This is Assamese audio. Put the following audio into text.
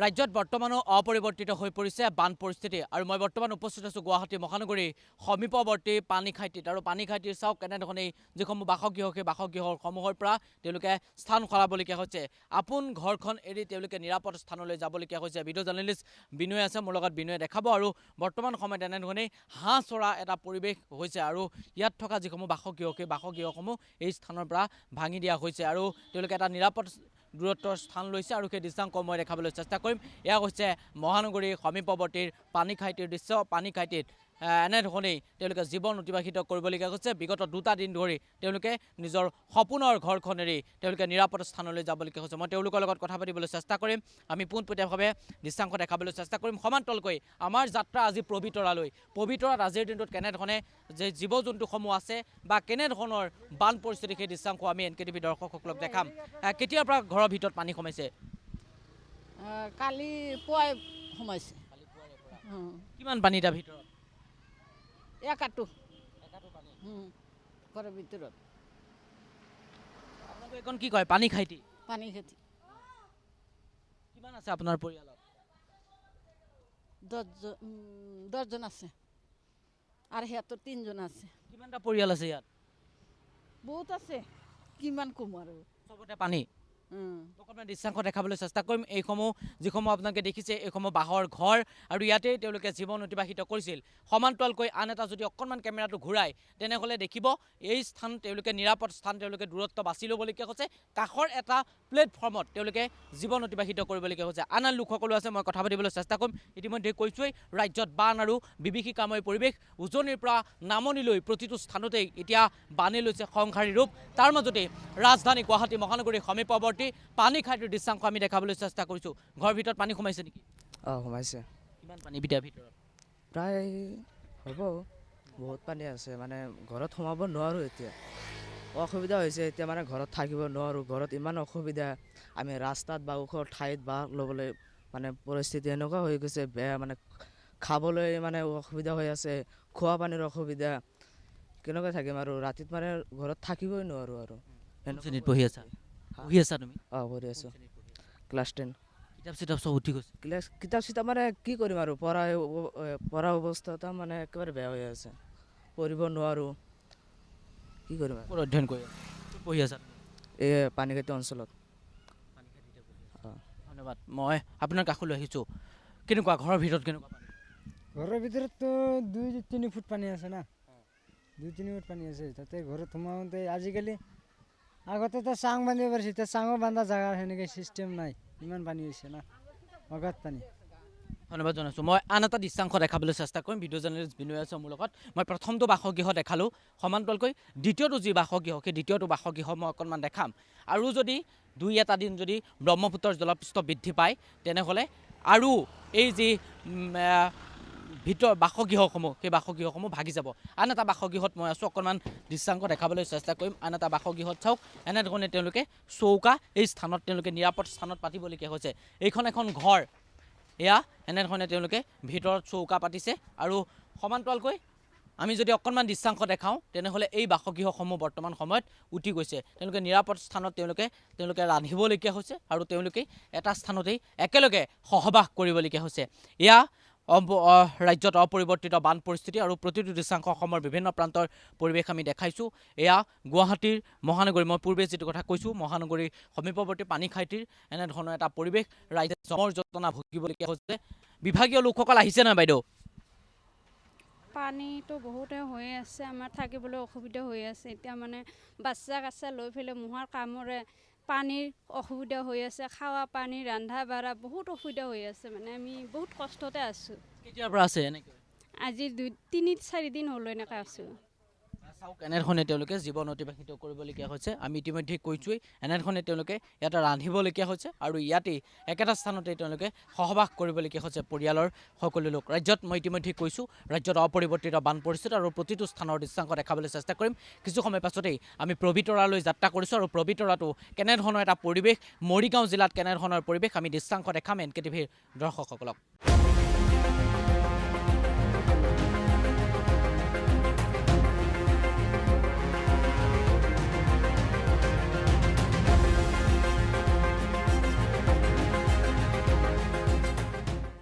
ৰাজ্যত বৰ্তমানো অপৰিৱৰ্তিত হৈ পৰিছে বান পৰিস্থিতি আৰু মই বৰ্তমান উপস্থিত আছোঁ গুৱাহাটী মহানগৰীৰ সমীপৱৰ্তী পানীখাইটিত আৰু পানীখাইটিৰ চাওক কেনেধৰণে যিসমূহ বাসগৃহ সেই বাসগৃহসমূহৰ পৰা তেওঁলোকে স্থান সলাবলগীয়া হৈছে আপোন ঘৰখন এৰি তেওঁলোকে নিৰাপদ স্থানলৈ যাবলগীয়া হৈছে ভিডিঅ' জাৰ্নেলিষ্ট বিনয় আছে মোৰ লগত বিনয়ে দেখাব আৰু বৰ্তমান সময়ত এনেধৰণে হাঁহ চৰা এটা পৰিৱেশ হৈছে আৰু ইয়াত থকা যিসমূহ বাসগৃহ সেই বাসগৃহসমূহ এই স্থানৰ পৰা ভাঙি দিয়া হৈছে আৰু তেওঁলোকে এটা নিৰাপদ দূৰত্বৰ স্থান লৈছে আৰু সেই দৃশ্যাংক মই দেখাবলৈ চেষ্টা কৰিম এয়া হৈছে মহানগৰীৰ সমীপৱৰ্তীৰ পানীখাইটিৰ দৃশ্য পানীখাইটিত এনেধৰণেই তেওঁলোকে জীৱন অতিবাহিত কৰিবলগীয়া হৈছে বিগত দুটা দিন ধৰি তেওঁলোকে নিজৰ সপোনৰ ঘৰখন এৰি তেওঁলোকে নিৰাপদ স্থানলৈ যাবলগীয়া হৈছে মই তেওঁলোকৰ লগত কথা পাতিবলৈ চেষ্টা কৰিম আমি পোনপটীয়াভাৱে দৃশ্যাংক দেখাবলৈ চেষ্টা কৰিম সমান্তৰালকৈ আমাৰ যাত্ৰা আজি পবিতৰালৈ পবিতৰাত আজিৰ দিনটোত কেনেধৰণে যে জীৱ জন্তুসমূহ আছে বা কেনেধৰণৰ বান পৰিস্থিতি সেই দৃশ্যাংক আমি NKTV দৰ্শকসকলক দেখাম কেতিয়াৰ পৰা ঘৰৰ ভিতৰত পানী সোমাইছে কালি পুৱাই সোমাইছে কিমান পানী তাৰ ভিতৰত একাটো ঘৰৰ ভিতৰত আপোনালোকে এইখন কি কয় পানীখাইটি পানী খেতি কিমান আছে আপোনাৰ পৰিয়ালত 10জন আছে আৰু সিহঁতৰ 3জন আছে কিমানটা পৰিয়াল আছে ইয়াত বহুত আছে কিমান কম আৰু চবতে পানী অকণমান দৃশ্যাংশ দেখাবলৈ চেষ্টা কৰিম এইসমূহ যিসমূহ আপোনালোকে দেখিছে এইসমূহ বাঁহৰ ঘৰ আৰু ইয়াতেই তেওঁলোকে জীৱন অতিবাহিত কৰিছিল সমান্তৰালকৈ আন এটা যদি অকণমান কেমেৰাটো ঘূৰাই তেনেহ'লে দেখিব এই স্থান তেওঁলোকে নিৰাপদ স্থান তেওঁলোকে দূৰত্ব বাছি ল'বলগীয়া হৈছে কাষৰ এটা প্লেটফৰ্মত তেওঁলোকে জীৱন অতিবাহিত কৰিবলগীয়া হৈছে আন লোকসকলো আছে মই কথা পাতিবলৈ চেষ্টা কৰিম ইতিমধ্যে কৈছোৱেই ৰাজ্যত বান আৰু বিভীষিকাময় পৰিৱেশ উজনিৰ পৰা নামনিলৈ প্ৰতিটো স্থানতেই এতিয়া বানে লৈছে সংহাৰী ৰূপ তাৰ মাজতে ৰাজধানী গুৱাহাটী মহানগৰীৰ সমীপৱৰ্তী পানীখাইটিৰ দৃশ্যাংশ আমি দেখাবলৈ চেষ্টা কৰিছোঁ ঘৰৰ ভিতৰত পানী সোমাইছে নেকি সোমাইছে কিমান পানী বিটাৰ ভিতৰত প্ৰায় হ'ব বহুত পানী আছে মানে ঘৰত সোমাব নোৱাৰোঁ এতিয়া অসুবিধা হৈছে এতিয়া মানে ঘৰত থাকিব নোৱাৰোঁ ঘৰত ইমান অসুবিধা আমি ৰাস্তাত বা ওখ ঠাইত বাস ল'বলৈ মানে পৰিস্থিতি এনেকুৱা হৈ গৈছে বেয়া মানে খাবলৈ মানে অসুবিধা হৈ আছে খোৱা পানীৰ অসুবিধা কেনেকৈ থাকিম আৰু ৰাতিত মানে ঘৰত থাকিবই নোৱাৰোঁ আৰু পঢ়ি আছা পঢ়ি আছা তুমি পঢ়ি আছোঁ ক্লাছ 10 কিতাপ চিতাপ চব উঠি গৈছে কিতাপ চিতাপ মানে কি কৰিম আৰু পঢ়া অৱস্থা মানে একেবাৰে বেয়া হৈ আছে পঢ়িব নোৱাৰোঁ কি কৰিম ক'ত অধ্যয়ন কৰি পঢ়ি আছা এই পানীখাইটি অঞ্চলত ধন্যবাদ মই আপোনাৰ কাষলৈ আহিছোঁ কেনেকুৱা ঘৰৰ ভিতৰত কেনেকুৱা পানী ঘৰৰ ভিতৰততো 2-3 ফুট পানী আছে না 2-3 ফুট পানী আছে তাতে ঘৰত সোমাওঁতে আজিকালি আগতেতো চাং বান্ধিব পাৰিছে এতিয়া চাঙো বান্ধা জেগা সেনেকৈ চিষ্টেম নাই ইমান পানী হৈছে না অগাধ পানী ধন্যবাদ জনাইছোঁ মই আন এটা দৃশ্যাংশ দেখাবলৈ চেষ্টা কৰিম ভিডিঅ' জাৰ্নেলিষ্ট বিনয় আছে মোৰ লগত মই প্ৰথমটো বাসগৃহ দেখালোঁ সমান্তৰালকৈ দ্বিতীয়টো যি বাসগৃহ সেই দ্বিতীয়টো বাসগৃহ মই অকণমান দেখাম আৰু যদি 2-এটা দিন যদি ব্ৰহ্মপুত্ৰৰ জলপৃষ্ঠ বৃদ্ধি পায় তেনেহ'লে আৰু এই যি বাসগৃহসমূহ সেই বাসগৃহসমূহ ভাগি যাব আন এটা বাসগৃহত মই আছোঁ অকণমান দৃশ্যাংশ দেখাবলৈ চেষ্টা কৰিম আন এটা বাসগৃহত চাওক এনেধৰণে তেওঁলোকে চৌকা এই স্থানত তেওঁলোকে নিৰাপদ স্থানত পাতিবলগীয়া হৈছে এইখন এখন ঘৰ এয়া এনেধৰণে তেওঁলোকে ভিতৰত চৌকা পাতিছে আৰু সমান্তৰালকৈ আমি যদি অকণমান দৃশ্যাংশ দেখাওঁ তেনেহ'লে এই বাসগৃহসমূহ বৰ্তমান সময়ত উটি গৈছে তেওঁলোকে নিৰাপদ স্থানত তেওঁলোকে ৰান্ধিবলগীয়া হৈছে আৰু তেওঁলোকে এটা স্থানতেই একেলগে সহবাস কৰিবলগীয়া হৈছে এয়া ৰাজ্যত অপৰিৱৰ্তিত বান পৰিস্থিতি আৰু প্ৰতিটো দৃশ্যাংশ অসমৰ বিভিন্ন প্ৰান্তৰ পৰিৱেশ আমি দেখাইছোঁ এয়া গুৱাহাটীৰ মহানগৰী মই পূৰ্বে যিটো কথা কৈছোঁ মহানগৰীৰ সমীপৱৰ্তী পানীখাইটিৰ এনেধৰণৰ এটা পৰিৱেশ ৰাইজে জমৰ যন্ত্ৰণা ভুগিবলগীয়া হৈছে বিভাগীয় লোকসকল আহিছে নহয় বাইদেউ পানীটো বহুতে হৈ আছে আমাৰ থাকিবলৈ অসুবিধা হৈ আছে এতিয়া মানে বাচ্চা কাচ্চা লৈ পেলাই মোহাৰ কামৰে পানীৰ অসুবিধা হৈ আছে খাৱা পানী ৰন্ধা বাঢ়া বহুত অসুবিধা হৈ আছে মানে আমি বহুত কষ্টতে আছোঁ কেতিয়াৰ পৰা আছে এনেকৈ আজি 2-3-4 দিন হ'ল এনেকৈ আছোঁ চাওক এনেধৰণে তেওঁলোকে জীৱন অতিবাহিত কৰিবলগীয়া হৈছে আমি ইতিমধ্যে কৈছোঁৱেই এনেধৰণে তেওঁলোকে ইয়াতে ৰান্ধিবলগীয়া হৈছে আৰু ইয়াতেই একেটা স্থানতে তেওঁলোকে সহবাস কৰিবলগীয়া হৈছে পৰিয়ালৰ সকলো লোক ৰাজ্যত মই ইতিমধ্যে কৈছোঁ ৰাজ্যত অপৰিৱৰ্তিত বান পৰিস্থিতি আৰু প্ৰতিটো স্থানৰ দৃশ্যাংশ দেখাবলৈ চেষ্টা কৰিম কিছু সময় পাছতেই আমি পবিতৰালৈ যাত্ৰা কৰিছোঁ আৰু পবিতৰাটো কেনেধৰণৰ এটা পৰিৱেশ মৰিগাঁও জিলাত কেনেধৰণৰ পৰিৱেশ আমি দৃশ্যাংশ দেখাম NKTVৰ দৰ্শকসকলক